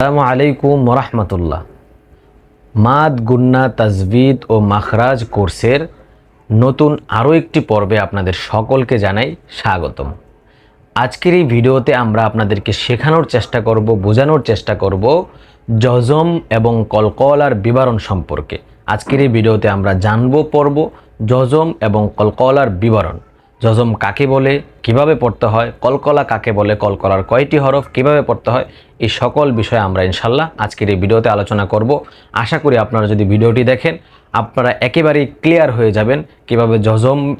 আসসালামু আলাইকুম ওরহমতুল্লাহ। মাদ গুন্না তাজবিদ ও মাখরাজ কোর্সের নতুন আরও একটি পর্বে আপনাদের সকলকে জানাই স্বাগতম। আজকের এই ভিডিওতে আমরা আপনাদেরকে শেখানোর চেষ্টা করব, বোঝানোর চেষ্টা করব জজম এবং কলকলার বিবরণ সম্পর্কে। আজকের এই ভিডিওতে আমরা পড়ব জজম এবং কলকলার বিবরণ। জজম কাকে বলে, কিভাবে পড়তে হয়, কলকলা কাকে বলে, কলকলার কয়টি হরফ, কিভাবে পড়তে হয়, এই সকল বিষয়ে আমরা ইনশাল্লাহ আজকের এই ভিডিওতে আলোচনা করব। আশা করি আপনারা যদি ভিডিওটি দেখেন আপনারা একেবারেই ক্লিয়ার হয়ে যাবেন কিভাবে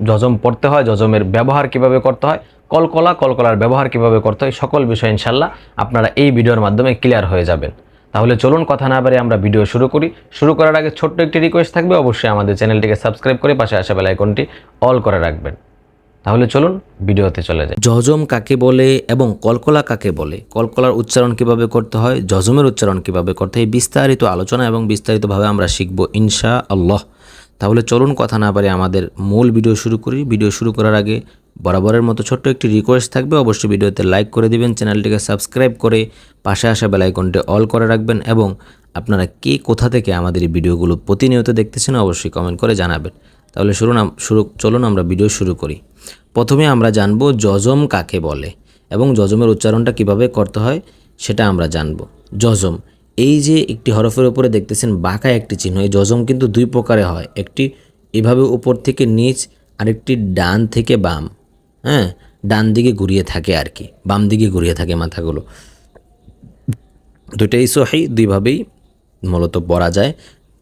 জজম পড়তে হয়, জজমের ব্যবহার কিভাবে করতে হয়, কলকলার ব্যবহার কিভাবে করতে হয়, সকল বিষয় ইনশাল্লাহ আপনারা এই ভিডিওর মাধ্যমে ক্লিয়ার হয়ে যাবেন। তাহলে চলুন কথা না বাড়িয়ে আমরা ভিডিও শুরু করি। শুরু করার আগে ছোট্ট একটি রিকোয়েস্ট থাকবে, অবশ্যই আমাদের চ্যানেলটিকে সাবস্ক্রাইব করে পাশে আসা বেল আইকনটি অল করে রাখবেন। তাহলে চলুন ভিডিওতে চলে যাই। জজম কাকে বলে এবং কলকলা কাকে বলে, কলকলার উচ্চারণ কিভাবে করতে হয়, জজমের উচ্চারণ কিভাবে করতে হয়, বিস্তারিত আলোচনা এবং বিস্তারিতভাবে আমরা শিখব ইনশাআল্লাহ। তাহলে চলুন কথা না বাড়িয়ে আমাদের মূল ভিডিও শুরু করি। ভিডিও শুরু করার আগে বরাবরের মতো ছোট্ট একটি রিকোয়েস্ট থাকবে, অবশ্যই ভিডিওতে লাইক করে দিবেন, চ্যানেলটিকে সাবস্ক্রাইব করে পাশে আসা বেল আইকনটি অল করে রাখবেন এবং আপনারা কে কোথা থেকে আমাদের এই ভিডিওগুলো প্রতিনিয়ত দেখতেছেন অবশ্যই কমেন্ট করে জানাবেন। তাহলে চলুন আমরা ভিডিও শুরু করি। প্রথমে আমরা জানব জজম কাকে বলে এবং জজমের উচ্চারণটা কিভাবে করতে হয় সেটা আমরা জানব। জজম, এই যে একটি হরফের উপরে দেখতেছেন বাঁকা একটি চিহ্ন, এই জজম কিন্তু দুই প্রকারে হয়, একটি এভাবে উপর থেকে নিচ, আরেকটি ডান থেকে বাম। ডান দিকে ঘুরিয়ে থাকে আর কি, বাম দিকে ঘুরিয়ে থাকে মাথাগুলো। দুইটাই সহি, দুইভাবেই মূলত পড়া যায়।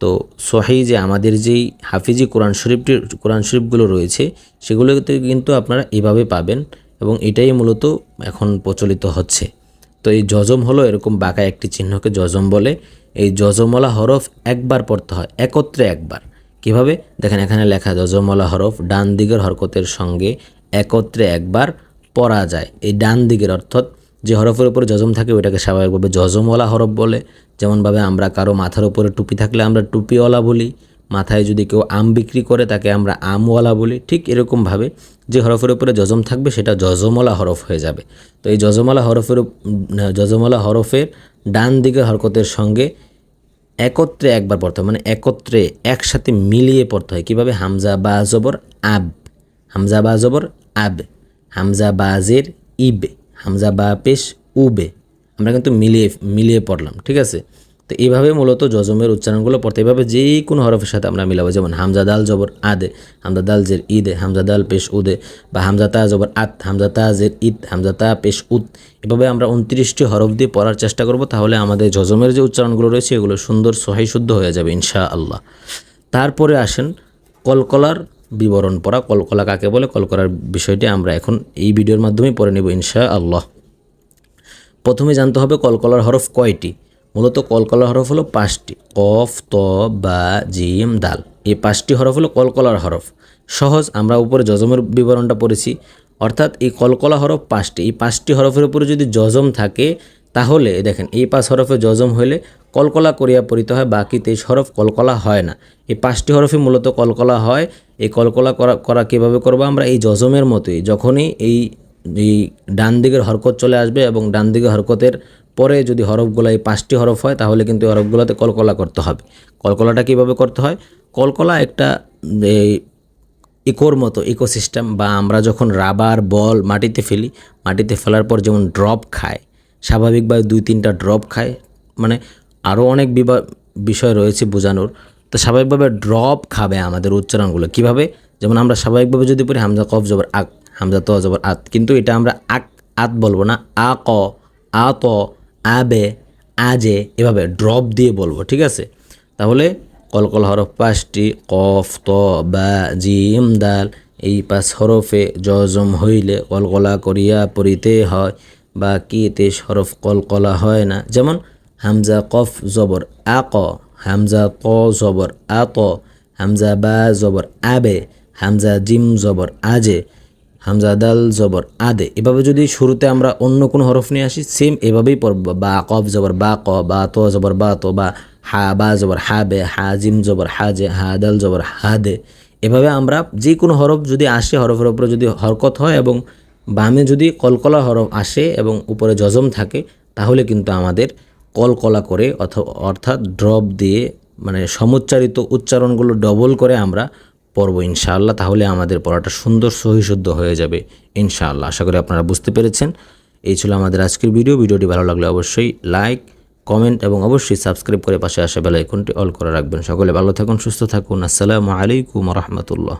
তো সহি যে আমাদের যেই হাফিজি কোরআন শরীফগুলো রয়েছে সেগুলোতে কিন্তু আপনারা এভাবে পাবেন এবং এটাই মূলত এখন প্রচলিত হচ্ছে। তো এই জজম হলো এরকম বাঁকা একটি চিহ্নকে জজম বলে। এই জজমওয়ালা হরফ একবার পড়তে হয়, একত্রে একবার। কিভাবে দেখেন, এখানে লেখা জজমওয়ালা হরফ ডান দিকের হরকতের সঙ্গে একত্রে একবার পড়া যায়। এই ডান দিকের অর্থাৎ যে হরফের উপরে জজম থাকে ওইটাকে স্বাভাবিকভাবে জজমওয়ালা হরফ বলে। যেমনভাবে আমরা কারো মাথার উপরে টুপি থাকলে আমরা টুপিওয়ালা বলি, মাথায় যদি কেউ আম বিক্রি করে তাকে আমরা আমওয়ালা বলি, ঠিক এরকমভাবে যে হরফের উপরে জজম থাকবে সেটা জজমওয়ালা হরফ হয়ে যাবে। তো এই জজমওয়ালা হরফের ডান দিকের হরকতের সঙ্গে একত্রে একবার পড়তে হয়, মানে একত্রে একসাথে মিলিয়ে পড়তে হয়। কীভাবে? হামজা বা জবর আব, হামজা বা জবর আব, হামজা বা জের ইবে, হামজা বা পেশ উবে, আমরা কিন্তু মিলিয়ে পড়লাম, ঠিক আছে? তো এইভাবে মূলত জজমের উচ্চারণগুলো পড়তে, এইভাবে যে কোনো হরফের সাথে আমরা মিলাবো। যেমন হামজা দাল জবর আদে, হামজা দাল জের ইদে, হামজা দাল পেশ উদে, বা হামজা তা জবর আত, হামজা তা জের ইদ, হামজা তা পেশ উদ। এভাবে আমরা 29টি হরফ দিয়ে পড়ার চেষ্টা করব, তাহলে আমাদের জজমের যে উচ্চারণগুলো রয়েছে এগুলো সুন্দর সহিহ শুদ্ধ হয়ে যাবে ইনশাআল্লাহ। তারপরে আসেন কলকলার বিবরণ পড়া। কলকলা কাকে বলে, কলকলার বিষয়টি আমরা এখন এই ভিডিওর মাধ্যমেই পড়ে নেব ইনশাআল্লাহ। প্রথমে জানতে হবে কলকলার হরফ কয়টি। মূলত কলকলার হরফ হলো 5টি, কফ, ত, বা, জিম, দাল। এই 5টি হরফ হলো কলকলার হরফ। সহজ, আমরা উপরে জজমের বিবরণটা পড়েছি, অর্থাৎ এই কলকলা হরফ 5টি। এই 5টি হরফের উপরে যদি জজম থাকে তাহলে দেখেন এই 5 হরফে জজম হলে কলকলা করিয়া পড়িতে হয়, বাকি 23 হরফ কলকলা হয় না। এই 5টি হরফে মূলত কলকলা হয়। এই কলকলা করা কীভাবে করবো আমরা? এই জজমের মতোই, যখনই এই ডান দিকের হরকত চলে আসবে এবং ডান দিকের হরকতের পরে যদি হরফগুলো এই 5টি হরফ হয় তাহলে কিন্তু এই হরফগুলোতে কলকলা করতে হবে। কলকলাটা কীভাবে করতে হয়? কলকলা একটা ইকোর মতো, ইকোসিস্টেম, বা আমরা যখন রাবার বল মাটিতে ফেলি, মাটিতে ফেলার পর যেমন ড্রপ খায়, স্বাভাবিকভাবে 2-3টা ড্রপ খায়, মানে আরও অনেক বিষয় রয়েছে বোঝানোর। তো স্বাভাবিকভাবে ড্রপ খাবে আমাদের উচ্চারণগুলো। কিভাবে? যেমন আমরা স্বাভাবিকভাবে যদি পড়ি হামজা কফ জবর আক, হামজা ত জবর আত, কিন্তু এটা আমরা আত বলবো না, আ ক, আ ত, আবে, আজে, এভাবে ড্রপ দিয়ে বলবো, ঠিক আছে? তাহলে কলকলা হরফ 5টি, কফ, ত, বা, জিম, দাল। এই 5 হরফে জজম হইলে কলকলা করিয়া পড়িতে হয়, বাকি 23 হরফ কলকলা হয় না। যেমন হামজা কফ জবর আক, হামজা ত জবর আত, হামজা বা জবর আবে, হামজা জিম জবর আজে, হামজা দাল জবর আদে। এভাবে যদি শুরুতে আমরা অন্য কোনো হরফ নিয়ে আসি সেম এভাবেই পড়ব। বা কফ জবর বা ক, বা ত জবর বা তো, বা হা বা জবর হাবে, হা জিম জবর হাজে, হা দাল জবর হাদে। এভাবে আমরা যে কোনো হরফ যদি আসে, হরফের উপরে যদি হরকত হয় এবং বামে যদি কলকলা হরফ আসে এবং উপরে জজম থাকে তাহলে কিন্তু আমাদের কলকলা করে অর্থাৎ ড্রপ দিয়ে মানে সমুচ্চারিত উচ্চারণগুলো ডবল করে আমরা পড়বো ইনশাআল্লাহ। তাহলে আমাদের পড়াটা সুন্দর সহিশুদ্ধ হয়ে যাবে ইনশাআল্লাহ। আশা করি আপনারা বুঝতে পেরেছেন। এই ছিল আমাদের আজকের ভিডিওটি ভালো লাগলে অবশ্যই লাইক, কমেন্ট এবং অবশ্যই সাবস্ক্রাইব করে পাশে আসা বেল আইকনটি অল করে রাখবেন। সকলে ভালো থাকুন, সুস্থ থাকুন। আসসালামু আলাইকুম ওয়া রাহমাতুল্লাহ।